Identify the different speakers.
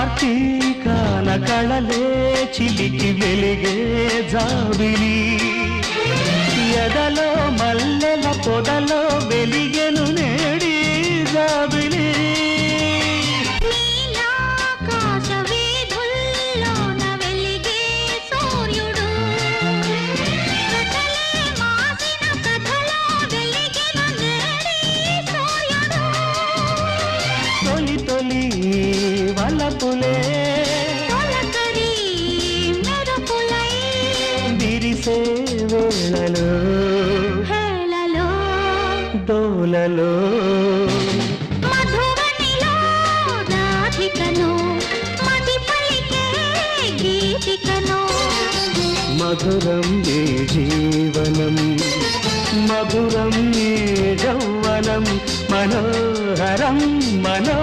Speaker 1: కార్తీకాన కళలే చిలికి వెలిగే జాబిలి ఎదలో మల్లెల పొదలో వెలిగెను నేడి జాబిలి తొలి తొలి వలపులే విరిసే వేళలో దోలలో మధురం ఏ జీవనం మధురం ఏ యౌవనం మనోహరం మనో